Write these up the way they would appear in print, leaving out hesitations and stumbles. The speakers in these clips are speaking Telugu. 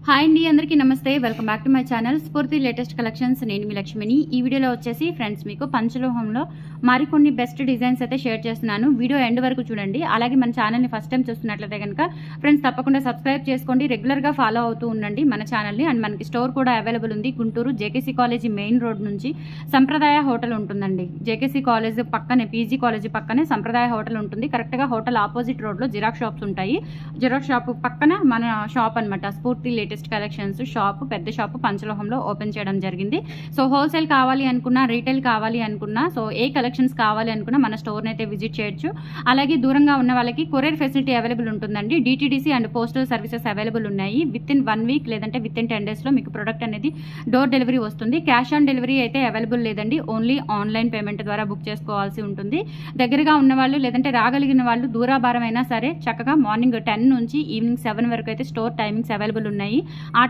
హాయ్ అండి, అందరికీ నమస్తే. Welcome back to my channel స్ఫూర్తి లేటెస్ట్ కలెక్షన్స్. నేను మీ లక్ష్మిని. ఈ వీడియోలో వచ్చేసి ఫ్రెండ్స్ మీకు పంచలోహంలో మరికొన్ని బెస్ట్ డిజైన్స్ అయితే షేర్ చేస్తున్నాను. వీడియో ఎండ్ వరకు చూడండి. అలాగే మన ఛానల్ని ఫస్ట్ టైం చూస్తున్నట్లయితే కనుక ఫ్రెండ్స్ తప్పకుండా సబ్స్క్రైబ్ చేసుకోండి. రెగ్యులర్గా ఫాలో అవుతూ ఉండండి మన ఛానల్ని. అండ్ మనకి స్టోర్ కూడా అవైలబుల్ ఉంది. Guntur JKC college main road నుంచి సంప్రదాయ హోటల్ ఉంటుందండి. జేకేసీ కాలేజ్ పక్కనే, పీజీ కాలేజీ పక్కనే సంప్రదాయ హోటల్ ఉంటుంది. కరెక్ట్గా హోటల్ ఆపోజిట్ రోడ్లో జిరాక్స్ షాప్స్ ఉంటాయి. జిరాక్స్ షాప్ పక్కన మన షాప్ అనమాట. స్ఫూర్తి లేటెస్ట్ కలెక్షన్స్ షాప్, పెద్ద షాప్ పంచలోహంలో ఓపెన్ చేయడం జరిగింది. సో హోల్సేల్ కావాలి అనుకున్నా, రీటైల్ కావాలి అనుకున్నా, సో ఏ కలెక్షన్స్ కావాలి అనుకున్నా మన స్టోర్ని అయితే విజిట్ చేయొచ్చు. అలాగే దూరంగా ఉన్న వాళ్ళకి కొరియర్ ఫెసిలిటీ అవైలబుల్ ఉంటుందండి. DTDC and postal services available ఉన్నాయి. విత్ ఇన్ 1 వీక్ లేదంటే విత్ ఇన్ 10 డేస్లో మీకు ప్రొడక్ట్ అనేది డోర్ డెలివరీ వస్తుంది. క్యాష్ ఆన్ డెలివరీ అయితే అవైలబుల్ లేదండి. ఓన్లీ ఆన్లైన్ పేమెంట్ ద్వారా బుక్ చేసుకోవాల్సి ఉంటుంది. దగ్గరగా ఉన్న వాళ్ళు లేదంటే రాగలిగిన వాళ్ళు దూరాభారం అయినా సరే చక్కగా మార్నింగ్ 10 నుంచి ఈవినింగ్ 7 వరకు అయితే స్టోర్ టైమింగ్స్ అవైలబుల్ ఉన్నాయి. ఆ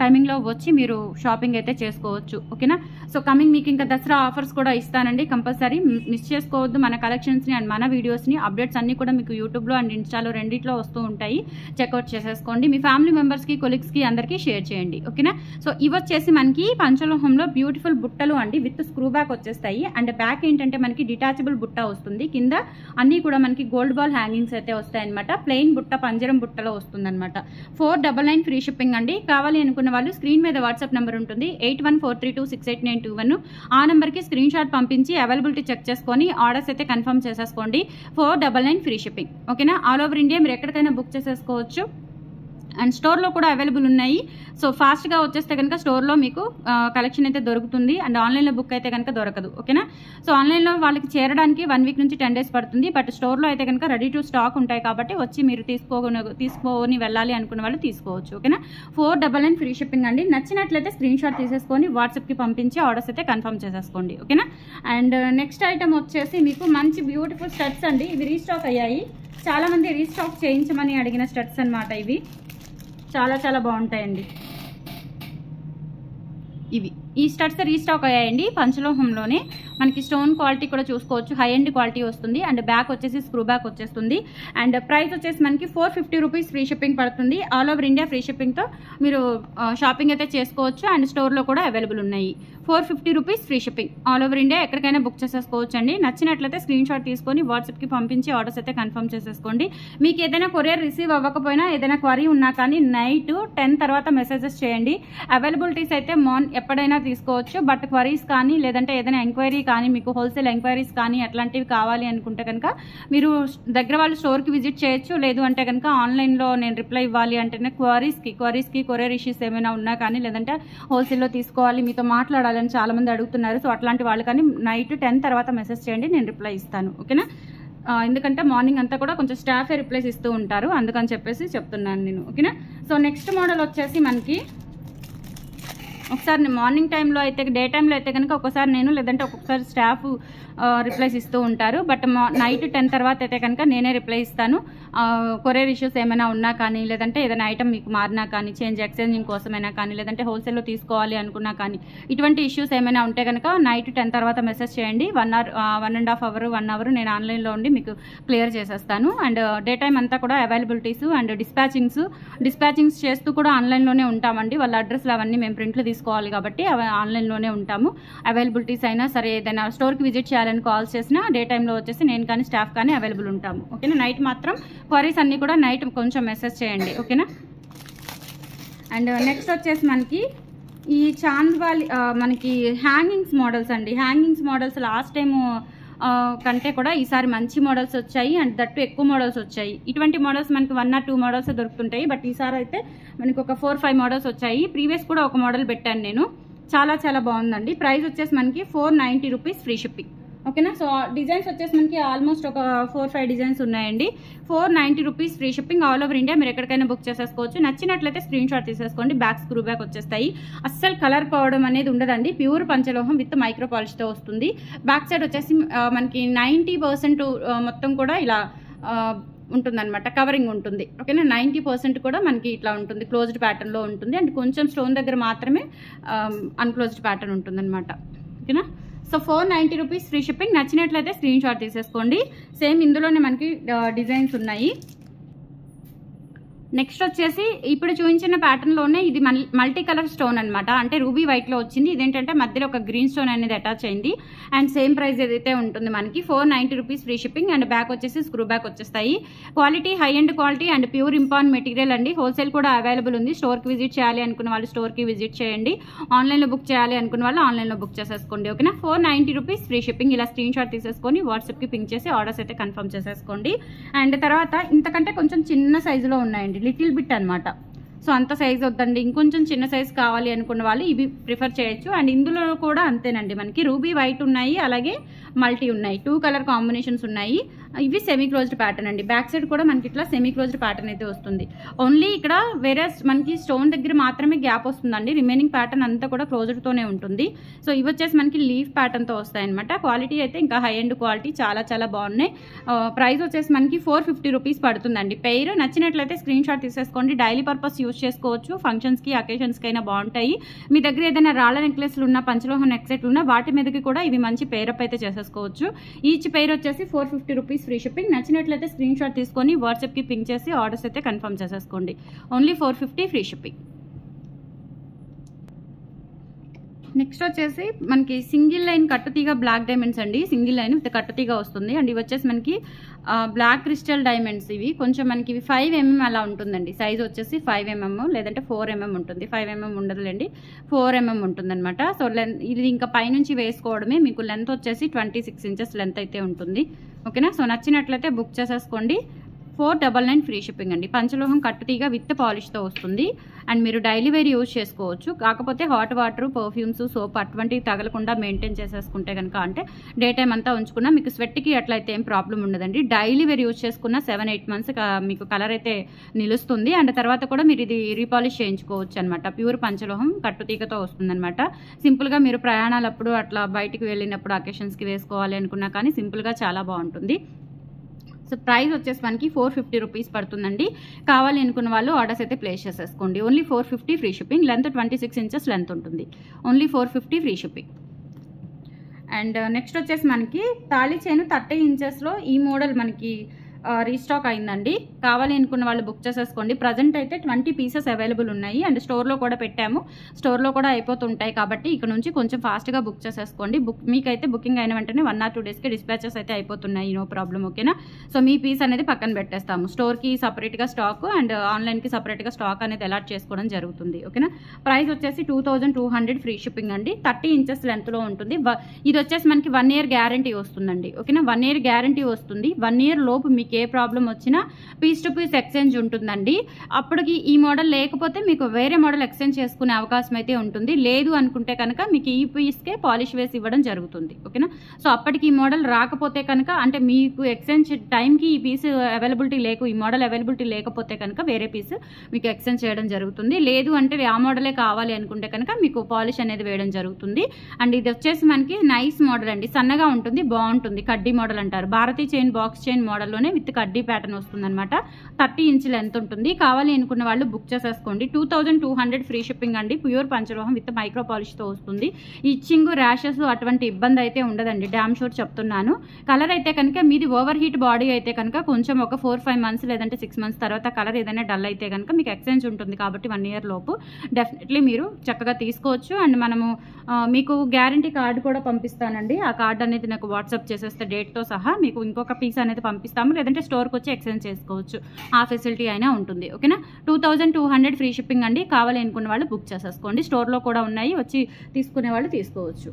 టైమింగ్లో వచ్చి మీరు షాపింగ్ అయితే చేసుకోవచ్చు. ఓకేనా. సో కమింగ్ మీకు ఇంకా దసరా ఆఫర్స్ కూడా ఇస్తానండి. కంపల్సరీ మిస్ చేసుకోవద్దు మన కలెక్షన్స్ని అండ్ మన వీడియోస్ని. అప్డేట్స్ అన్నీ కూడా మీకు యూట్యూబ్లో అండ్ ఇన్స్టాలో రెండిట్లో వస్తూ ఉంటాయి. చెక్అవుట్ చేసేసుకోండి. మీ ఫ్యామిలీ మెంబర్స్కి, కొలీగ్స్కి అందరికీ షేర్ చేయండి. ఓకేనా. సో ఇవి వచ్చేసి మనకి పంచలోహంలో బ్యూటిఫుల్ బుట్టలు అండి. విత్ స్క్రూ బ్యాక్ వచ్చేస్తాయి. అండ్ బ్యాక్ ఏంటంటే మనకి డిటాచబుల్ బుట్ట వస్తుంది. కింద అన్నీ కూడా మనకి గోల్డ్ బాల్ హ్యాంగింగ్స్ అయితే వస్తాయి అనమాట. ప్లెయిన్ బుట్ట పంజరం బుట్టలో వస్తుంది అనమాట. 499 ఫ్రీ షిప్పింగ్ అండి. కావాలి అనుకున్న వాళ్ళు స్క్రీన్ మీద వాట్సాప్ నెంబర్ ఉంటుంది 8143268921. ఆ నెంబర్కి స్క్రీన్ షాట్ పంపించి అవైలబిలిటీ చెక్ చేసుకొని ఆర్డర్స్ అయితే కన్ఫర్మ్ చేసేసుకోండి. 499 ఫ్రీ షిప్పింగ్. ఓకేనా. ఆల్ ఓవర్ ఇండియా మీరు ఎక్కడికైనా బుక్ చేసేసుకోవచ్చు. అండ్ స్టోర్లో కూడా అవైలబుల్ ఉన్నాయి. సో ఫాస్ట్గా వచ్చేస్తే కనుక స్టోర్లో మీకు కలెక్షన్ అయితే దొరుకుతుంది. అండ్ ఆన్లైన్లో బుక్ అయితే కనుక దొరకదు. ఓకేనా. సో ఆన్లైన్లో వాళ్ళకి చేరడానికి 1 వీక్ నుంచి 10 డేస్ పడుతుంది. బట్ స్టోర్లో అయితే కనుక రెడీ టు స్టాక్ ఉంటాయి కాబట్టి వచ్చి మీరు తీసుకొని వెళ్ళాలి అనుకున్న వాళ్ళు తీసుకోవచ్చు. ఓకేనా. 499 ఫ్రీ షిప్పింగ్ అండి. నచ్చినట్లయితే స్క్రీన్ షాట్ తీసేసుకొని వాట్సాప్కి పంపించి ఆర్డర్స్ అయితే కన్ఫర్మ్ చేసేసుకోండి. ఓకేనా. అండ్ నెక్స్ట్ ఐటమ్ వచ్చేసి మీకు మంచి బ్యూటిఫుల్ స్టడ్స్ అండి. ఇవి రీస్టాక్ అయ్యాయి. చాలామంది రీస్టాక్ చేయించమని అడిగిన స్టడ్స్ అనమాట. ఇవి చాలా చాలా బాగుంటాయండి. ఈ స్టడ్స్ రీస్టాక్ అయ్యాయండి. పంచలోహంలోనే మనకి స్టోన్ క్వాలిటీ కూడా చూసుకోవచ్చు. హై ఎండ్ క్వాలిటీ వస్తుంది. అండ్ బ్యాక్ వచ్చేసి స్క్రూ బ్యాక్ వచ్చేస్తుంది. అండ్ ప్రైస్ వచ్చేసి మనకి 450 రూపీస్ ఫ్రీ షిప్పింగ్ పడుతుంది. ఆల్ ఓవర్ ఇండియా ఫ్రీ షిప్పింగ్తో మీరు షాపింగ్ అయితే చేసుకోవచ్చు. అండ్ స్టోర్లో కూడా అవైలబుల్ ఉన్నాయి. 450 rupees free shipping. All over India ఎక్కడికైనా బుక్ చేసేసుకోవచ్చు అండి. నచ్చినట్లయితే స్క్రీన్ షాట్ తీసుకొని వాట్సాప్కి పంపించి ఆర్డర్స్ అయితే కన్ఫర్మ్ చేసేసుకోండి. మీకు ఏదైనా కొరియర్ రిసీవ్ అవ్వకపోయినా, ఏదైనా క్వరీ ఉన్నా కానీ నైట్ 10 తర్వాత మెసేజెస్ చేయండి. అవైలబిలిటీస్ అయితే ఎప్పుడైనా తీసుకోవచ్చు. బట్ క్వరీస్ కానీ లేదంటే ఏదైనా ఎంక్వైరీ కానీ, మీకు హోల్సేల్ ఎంక్వైరీస్ కానీ అట్లాంటివి కావాలి అనుకుంటే కనుక మీరు దగ్గర వాళ్ళు స్టోర్కి విజిట్ చేయొచ్చు. లేదు అంటే కనుక ఆన్లైన్లో నేను రిప్లై ఇవ్వాలి అంటేనే క్వరీస్కి కొరియర్ ఇష్యూస్ ఏమైనా ఉన్నా కానీ, లేదంటే హోల్సేల్లో తీసుకోవాలి, మీతో మాట్లాడాలని చాలామంది అడుగుతున్నారు. సో అట్లాంటి వాళ్ళు కానీ నైట్ 10 తర్వాత మెసేజ్ చేయండి, నేను రిప్లై ఇస్తాను. ఓకేనా. ఎందుకంటే మార్నింగ్ అంతా కూడా కొంచెం స్టాఫే రిప్లైస్ ఇస్తూ ఉంటారు, అందుకని చెప్పేసి చెప్తున్నాను నేను. ఓకేనా. సో నెక్స్ట్ మోడల్ వచ్చేసి మనకి ఒకసారి మార్నింగ్ టైంలో అయితే, డే టైంలో అయితే కనుక ఒక్కొక్కసారి నేను, లేదంటే ఒక్కొక్కసారి స్టాఫ్ రిప్లైస్ ఇస్తూ ఉంటారు. బట్ నైట్ 10 తర్వాత అయితే కనుక నేనే రిప్లై ఇస్తాను. కొరియర్ ఇష్యూస్ ఏమైనా ఉన్నా కానీ, లేదంటే ఏదైనా ఐటమ్ మీకు మారినా కానీ, ఎక్స్చేంజింగ్ కోసమైనా కానీ, లేదంటే హోల్సేల్లో తీసుకోవాలి అనుకున్నా కానీ, ఇటువంటి ఇష్యూస్ ఏమైనా ఉంటే కనుక నైట్ 10 తర్వాత మెసేజ్ చేయండి. 1.5 అవర్ 1 అవర్ నేను ఆన్లైన్లో ఉండి మీకు క్లియర్ చేసేస్తాను. అండ్ డే టైం అంతా కూడా అవైలబిలిటీస్ అండ్ డిస్పాచింగ్స్ చేస్తూ కూడా ఆన్లైన్లోనే ఉంటామండి. వాళ్ళ అడ్రస్లు అవన్నీ మేము ప్రింట్లు తీసుకోవాలి కాబట్టి అవి ఆన్లైన్లోనే ఉంటాము. అవైలబిలిటీస్ అయినా సరే, ఏదైనా స్టోర్కి విజిట్ చేయాలని కాల్స్ చేసినా డే టైంలో వచ్చేసి నేను కానీ స్టాఫ్ కానీ అవైలబుల్ ఉంటాము. ఓకేనా. నైట్ మాత్రం క్వరీస్ అన్నీ కూడా నైట్ కొంచెం మెసేజ్ చేయండి. ఓకేనా. అండ్ నెక్స్ట్ వచ్చేసి మనకి ఈ చాంద్వాలి మనకి హ్యాంగింగ్స్ మోడల్స్ అండి. హ్యాంగింగ్స్ మోడల్స్ లాస్ట్ టైము కంటే కూడా ఈసారి మంచి మోడల్స్ వచ్చాయి. అండ్ దట్టు ఎక్కువ మోడల్స్ వచ్చాయి. ఇటువంటి మోడల్స్ మనకి 1 or 2 మోడల్స్ దొరుకుతుంటాయి. బట్ ఈసారి అయితే మనకి ఒక 4-5 మోడల్స్ వచ్చాయి. ప్రీవియస్ కూడా ఒక మోడల్ పెట్టాను నేను. చాలా చాలా బాగుందండి. ప్రైస్ వచ్చేసి మనకి 490 రూపీస్ ఫ్రీ షిప్పింగ్. ఓకేనా. సో డిజైన్స్ వచ్చేసి మనకి ఆల్మోస్ట్ ఒక 4-5 డిజైన్స్ ఉన్నాయండి. 490 rupees free shipping. All over India మీరు ఎక్కడికైనా బుక్ చేసేసుకోవచ్చు. నచ్చినట్లయితే స్క్రీన్ షాట్ తీసేసుకోండి. బ్యాక్ స్క్రూ బ్యాక్ వచ్చేస్తాయి. అస్సలు కలర్ పోవడం అనేది ఉండదండి. ప్యూర్ పంచలోహం విత్ మైక్రో పాలిష్తో వస్తుంది. బ్యాక్ సైడ్ వచ్చేసి మనకి 90% మొత్తం కూడా ఇలా ఉంటుందన్నమాట, కవరింగ్ ఉంటుంది. ఓకేనా. 90% కూడా మనకి ఇట్లా ఉంటుంది, క్లోజ్డ్ ప్యాటర్న్లో ఉంటుంది. అండ్ కొంచెం స్టోన్ దగ్గర మాత్రమే అన్క్లోజ్డ్ ప్యాటర్న్ ఉంటుందన్నమాట. ఓకేనా. So 490 rupees free shipping. నచ్చినట్లయితే స్క్రీన్ షాట్ తీసేసుకోండి. సేమ్ ఇందులోనే మనకి డిజైన్స్ ఉన్నాయి. నెక్స్ట్ వచ్చేసి ఇప్పుడు చూపించిన ప్యాటర్న్ లోనే ఇది మల్టీ కలర్ స్టోన్ అనమాట, అంటే రూబీ వైట్ లో వచ్చింది. ఇదేంటంటే మధ్యలో ఒక గ్రీన్ స్టోన్ అనేది అటాచ్ అయింది అండ్ సేమ్ ప్రైస్ ఏదైతే ఉంటుంది మనకి 490 rupees free shipping. And back వచ్చేసి స్క్రూ బ్యాక్ వచ్చేస్తాయి. Quality high and quality and pure import material అండి. హోల్సేల్ కూడా అవైలబుల్ ఉంది. స్టోర్ కి విజిట్ చేయాలి అనుకున్న వాళ్ళు స్టోర్ కి విజిట్ చేయండి. ఆన్లైన్ లో బుక్ చేయాలి అనుకున్న వాళ్ళు ఆన్లైన్ లో బుక్ చేసేసుకోండి. ఓకేనా, 490 రూపీస్ ఫ్రీ షిప్పింగ్. ఇలా స్క్రీన్ షాట్ తీసేసుకొని వాట్సాప్ కి పింక్ చేసి ఆర్డర్స్ అయితే కన్ఫర్మ్ చేసేసుకోండి. అండ్ తర్వాత ఇంతకంటే కొంచెం చిన్న సైజులో ఉన్నాయండి, లిటిల్ బిట్ అనమాట. సో అంత సైజ్ వద్దండి, ఇంకొంచెం చిన్న సైజ్ కావాలి అనుకున్న వాళ్ళు ఇవి ప్రిఫర్ చేయొచ్చు. అండ్ ఇందులో కూడా అంతేనండి, మనకి రూబీ వైట్ ఉన్నాయి, అలాగే మల్టీ ఉన్నాయి, 2 కలర్ కాంబినేషన్స్ ఉన్నాయి. ఇవి సెమీ క్లోజ్డ్ ప్యాటర్న్ అండి. బ్యాక్ సైడ్ కూడా మనకి ఇట్లా సెమీ క్లోజ్డ్ ప్యాటర్న్ అయితే వస్తుంది. ఓన్లీ ఇక్కడ వేరే మనకి స్టోన్ దగ్గర మాత్రమే గ్యాప్ వస్తుందండి, రిమైనింగ్ ప్యాటర్న్ అంతా కూడా క్లోజ్డ్ తోనే ఉంటుంది. సో ఇవి వచ్చేసి మనకి లీఫ్ ప్యాటర్న్ తో వస్తాయి అనమాట. క్వాలిటీ అయితే ఇంకా హై అండ్ క్వాలిటీ చాలా చాలా బాగున్నాయి. ప్రైస్ వచ్చేసి మనకి 450 రూపీస్ పడుతుందండి పెయిర్. నచ్చినట్లయితే స్క్రీన్ షాట్ తీసేసుకోండి. డైలీ పర్పస్ యూజ్ చేసుకోవచ్చు, ఫంక్షన్స్ కి అకేషన్స్ కి అయినా బాగుంటాయి. మీ దగ్గర ఏదైనా రాళ్ళ నెక్లెస్లు ఉన్న, పంచలోహం నెక్ సెట్లు ఉన్న వాటి మీదకి కూడా ఇవి మంచి పేరప్ అయితే చేసేసుకోవచ్చు. ఈచ్ పెయిర్ వచ్చేసి 450 రూపీస్ ఫ్రీ షిప్పింగ్. నచ్చినట్లయితే స్క్రీన్ షాట్ తీసుకొని వాట్సాప్ కి పింక్ చేసి ఆర్డర్స్ అయితే కన్ఫర్మ్ చేసేసుకోండి. Only 450 free shipping. నెక్స్ట్ వచ్చేసి మనకి సింగిల్ లైన్ కట్టుతీగ బ్లాక్ డైమండ్స్ అండి. సింగిల్ లైన్ విత్ కట్టుతీగ వస్తుంది. అండ్ ఇవి వచ్చేసి మనకి బ్లాక్ క్రిస్టల్ డైమండ్స్. ఇవి కొంచెం మనకి ఇవి 5 mm అలా ఉంటుందండి. సైజ్ వచ్చేసి 5 mm లేదంటే 4 mm ఉంటుంది. 5 mm ఉండదులేండి, 4 mm ఉంటుంది అనమాట. సో ఇది ఇంకా పైనుంచి వేసుకోవడమే. మీకు లెంత్ వచ్చేసి 26 inches లెంత్ అయితే ఉంటుంది. ఓకేనా, సో నచ్చినట్లయితే బుక్ చేసేసుకోండి. 499 ఫ్రీ షిప్పింగ్ అండి. పంచలోహం కట్టుతీగ విత్ పాలిష్తో వస్తుంది. అండ్ మీరు డైలీ వేర్ యూజ్ చేసుకోవచ్చు. కాకపోతే హాట్ వాటర్, పర్ఫ్యూమ్స్, సోప్ అటువంటివి తగలకుండా మెయింటైన్ చేసేసుకుంటే కనుక, అంటే డే టైం అంతా ఉంచుకున్నా మీకు స్వెట్కి అట్లయితే ఏం ప్రాబ్లం ఉండదండి. డైలీ వేర్ యూజ్ చేసుకున్న 7-8 months మీకు కలర్ అయితే నిలుస్తుంది. అండ్ తర్వాత కూడా మీరు ఇది రీపాలిష్ చేయించుకోవచ్చు అనమాట. ప్యూర్ పంచలోహం కట్టుతీగతో వస్తుంది అనమాట. సింపుల్గా మీరు ప్రయాణాలప్పుడు అట్లా బయటికి వెళ్ళినప్పుడు అకేషన్స్కి వేసుకోవాలి అనుకున్నా కానీ సింపుల్గా చాలా బాగుంటుంది. సో ప్రైస్ వచ్చేసి మనకి 450 రూపీస్ పడుతుందండి. కావాలి అనుకున్న వాళ్ళు ఆర్డర్స్ అయితే ప్లేస్ చేసేసుకోండి. Only 450 free shipping. Length 26 inches length ఉంటుంది. Only 450 free shipping. And next వచ్చేసి మనకి తాళి చైన్ 30 inchesలో ఈ మోడల్ మనకి రీస్టాక్ అయిందండి. కావాలి అనుకున్న వాళ్ళు బుక్ చేసేసుకోండి. ప్రజెంట్ అయితే 20 pieces అవైలబుల్ ఉన్నాయి. అండ్ స్టోర్లో కూడా పెట్టాము, స్టోర్లో కూడా అయిపోతుంటాయి. కాబట్టి ఇక్కడ నుంచి కొంచెం ఫాస్ట్గా బుక్ చేసేసుకోండి. మీకైతే బుకింగ్ అయిన వెంటనే 1 or 2 daysకి డిస్పాచెస్ అయితే అయిపోతున్నాయి, నో ప్రాబ్లం. ఓకేనా, సో మీ పీస్ అనేది పక్కన పెట్టేస్తాము. స్టోర్కి సపరేట్గా స్టాక్ అండ్ ఆన్లైన్కి సపరేట్గా స్టాక్ అనేది అలాట్ చేసుకోవడం జరుగుతుంది. ఓకేనా, ప్రైస్ వచ్చేసి 2200 ఫ్రీ షిప్పింగ్ అండి. 30 inches లెంత్లో ఉంటుంది. ఇది వచ్చేసి మనకి 1 year గ్యారంటీ వస్తుందండి. ఓకేనా, 1 year గ్యారంటీ వస్తుంది. 1 year లోపు మీకు ఏ ప్రాబ్లం వచ్చినా పీస్ టు పీస్ ఎక్స్చేంజ్ ఉంటుందండి. అప్పటికి ఈ మోడల్ లేకపోతే మీకు వేరే మోడల్ ఎక్స్చేంజ్ చేసుకునే అవకాశం అయితే ఉంటుంది. లేదు అనుకుంటే కనుక మీకు ఈ పీస్కే పాలిష్ వేసి ఇవ్వడం జరుగుతుంది. ఓకేనా, సో అప్పటికి ఈ మోడల్ రాకపోతే కనుక, అంటే మీకు ఎక్స్చేంజ్ టైంకి ఈ పీస్ అవైలబిలిటీ ఈ మోడల్ అవైలబిలిటీ లేకపోతే కనుక వేరే పీస్ మీకు ఎక్స్చేంజ్ చేయడం జరుగుతుంది. లేదు అంటే ఆ మోడలే కావాలి అనుకుంటే కనుక మీకు పాలిష్ అనేది వేయడం జరుగుతుంది. అండ్ ఇది వచ్చేసి మనకి నైస్ మోడల్ అండి, సన్నగా ఉంటుంది, బాగుంటుంది. కడ్డీ మోడల్ అంటారు. భారతీ చైన్ బాక్స్ చైన్ మోడల్లోనే విత్ కడ్డీ ప్యాటర్న్ వస్తుంది అనమాట. 30 inch లెంత్ ఉంటుంది. కావాలి అనుకున్న వాళ్ళు బుక్ చేసేసుకోండి. 2200 ఫ్రీ షిప్పింగ్ అండి. ప్యూర్ పంచలోహం విత్ మైక్రో పాలిష్తో వస్తుంది. ఇచ్చింగ్, ర్యాషెస్ అటువంటి ఇబ్బంది అయితే ఉండదండి, డ్యామ్ షూర్ చెప్తున్నాను. కలర్ అయితే కనుక మీది ఓవర్ హీట్ బాడీ అయితే కనుక కొంచెం ఒక 4-5 months లేదంటే 6 months తర్వాత కలర్ ఏదైనా డల్ అయితే కనుక మీకు ఎక్స్చేంజ్ ఉంటుంది. కాబట్టి 1 year లోపు డెఫినెట్లీ మీరు చక్కగా తీసుకోవచ్చు. అండ్ మనము మీకు గ్యారంటీ కార్డు కూడా పంపిస్తానండి. ఆ కార్డు అనేది నాకు వాట్సాప్ చేసేస్తే డేట్తో సహా మీకు ఇంకొక పీస్ అనేది పంపిస్తాము. లేదంటే స్టోర్కి వచ్చి ఎక్స్చేంజ్ చేసుకోవచ్చు, ఆ ఫెసిలిటీ అయినా ఉంటుంది. ఓకేనా, 2200 ఫ్రీ షిప్పింగ్ అండి. కావాలి అనుకున్న వాళ్ళు బుక్ చేసేసుకోండి. స్టోర్లో కూడా ఉన్నాయి, వచ్చి తీసుకునే వాళ్ళు తీసుకోవచ్చు.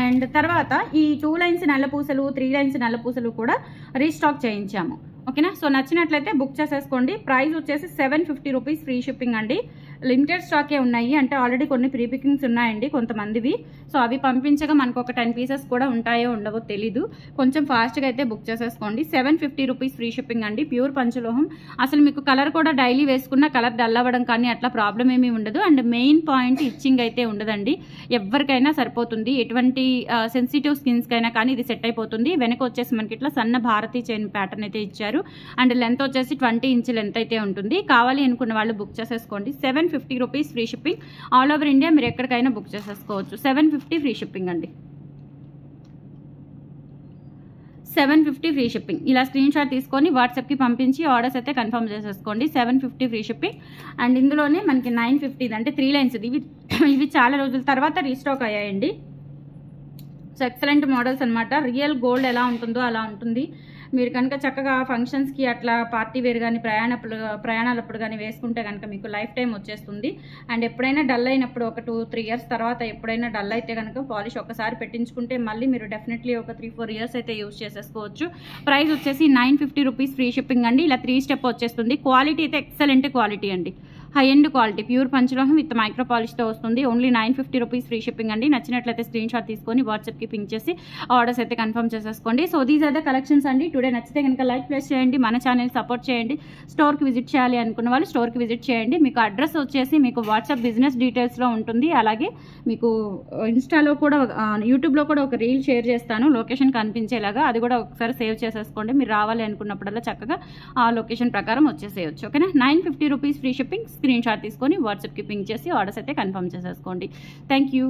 అండ్ తర్వాత ఈ 2 lines నల్లపూసలు, 3 lines నల్లపూసలు కూడా రీస్టాక్ చేయించాము. ఓకేనా, సో నచ్చినట్లయితే బుక్ చేసేసుకోండి. ప్రైస్ వచ్చేసి 750 రూపీస్ ఫ్రీ షిప్పింగ్ అండి. లిమిటెడ్ స్టాకే ఉన్నాయి, అంటే ఆల్రెడీ కొన్ని ప్రీ బుకింగ్స్ ఉన్నాయండి కొంతమందివి. సో అవి పంపించగా మనకు ఒక 10 pieces కూడా ఉంటాయో ఉండవో తెలీదు. కొంచెం ఫాస్ట్గా అయితే బుక్ చేసేసుకోండి. 750 రూపీస్ ఫ్రీ షిప్పింగ్ అండి. ప్యూర్ పంచలోహం. అసలు మీకు కలర్ కూడా డైలీ వేసుకున్న కలర్ డల్ అవ్వడం కానీ అట్లా ప్రాబ్లం ఏమీ ఉండదు. అండ్ మెయిన్ పాయింట్ ఇచ్చింగ్ అయితే ఉండదండి. ఎవరికైనా సరిపోతుంది. ఎటువంటి సెన్సిటివ్ స్కిన్స్కైనా కానీ ఇది సెట్ అయిపోతుంది. వెనక వచ్చేసి మనకి ఇట్లా సన్న భారతీ చైన్ ప్యాటర్న్ అయితే ఇచ్చారు. అండ్ లెంత్ వచ్చేసి 20 inch లెంత్ అయితే ఉంటుంది. కావాలి అనుకున్న వాళ్ళు బుక్ చేసేసుకోండి. 750 rupees free shipping. All over India మీరు ఎక్కడికైనా బుక్ చేసేసుకోవచ్చు. 750 ఫ్రీ షిప్పింగ్ అండి. 750 ఫ్రీ షిప్పింగ్. ఇలా స్క్రీన్ షాట్ తీసుకొని వాట్సాప్కి పంపించి ఆర్డర్స్ అయితే కన్ఫర్మ్ చేసేసుకోండి. 750 ఫ్రీ షిప్పింగ్. అండ్ ఇందులోనే మనకి 950 అంటే 3 లైన్స్. ఇవి చాలా రోజుల తర్వాత రీస్టాక్ అయ్యాయండి. సో ఎక్సలెంట్ మోడల్స్ అనమాట. రియల్ గోల్డ్ ఎలా ఉంటుందో అలా ఉంటుంది. మీరు కనుక చక్కగా ఫంక్షన్స్కి అట్లా పార్టీ వేర్ కానీ ప్రయాణాలప్పుడు కానీ వేసుకుంటే కనుక మీకు లైఫ్ టైం వచ్చేస్తుంది. అండ్ ఎప్పుడైనా డల్ అయినప్పుడు ఒక 2-3 ఇయర్స్ తర్వాత ఎప్పుడైనా డల్ అయితే కనుక పాలిష్ ఒకసారి పెట్టించుకుంటే మళ్ళీ మీరు డెఫినెట్లీ ఒక 3-4 ఇయర్స్ అయితే యూజ్ చేసేసుకోవచ్చు. ప్రైస్ వచ్చేసి 950 రూపీస్ ఫ్రీ షిప్పింగ్ అండి. ఇలా 3 స్టెప్ వచ్చేస్తుంది. క్వాలిటీ అయితే ఎక్సలెంట్ క్వాలిటీ అండి. హై ఎండ్ క్వాలిటీ ప్యూర్ పంచలోహం విత్ మైక్రో పాలిష్తో వస్తుంది. ఓన్లీ 950 రూపీస్ ఫ్రీ షిప్పింగ్ అండి. నచ్చినట్లయితే స్క్రీన్ షాట్ తీసుకొని వాట్సాప్కి పింక్ చేసి ఆర్డర్స్ అయితే కన్ఫర్మ్ చేసేసుకోండి. So these are the collections అండి. టుడే నచ్చితే కనుక లైక్ ప్లేస్ చేయండి, మన ఛానల్ సపోర్ట్ చేయండి. స్టోర్కి విజిట్ చేయాలి అనుకున్న వాళ్ళు స్టోర్కి విజిట్ చేయండి. మీకు అడ్రస్ వచ్చేసి మీకు వాట్సాప్ బిజినెస్ డీటెయిల్స్లో ఉంటుంది. అలాగే మీకు ఇన్స్టాలో కూడా యూట్యూబ్లో కూడా ఒక రీల్ షేర్ చేస్తాను లొకేషన్ కనిపించేలాగా. అది కూడా ఒకసారి సేవ్ చేసేసుకోండి. మీరు రావాలి అనుకున్నప్పుడల్లా చక్కగా ఆ లొకేషన్ ప్రకారం వచ్చేసేయచ్చు. ఓకేనా. 950 rupees free shipping. Screen shot తీసుకొని వాట్సాప్కి పింక్ చేసి ఆర్డర్స్ అయితే కన్ఫర్మ్ చేసేసుకోండి. Thank you.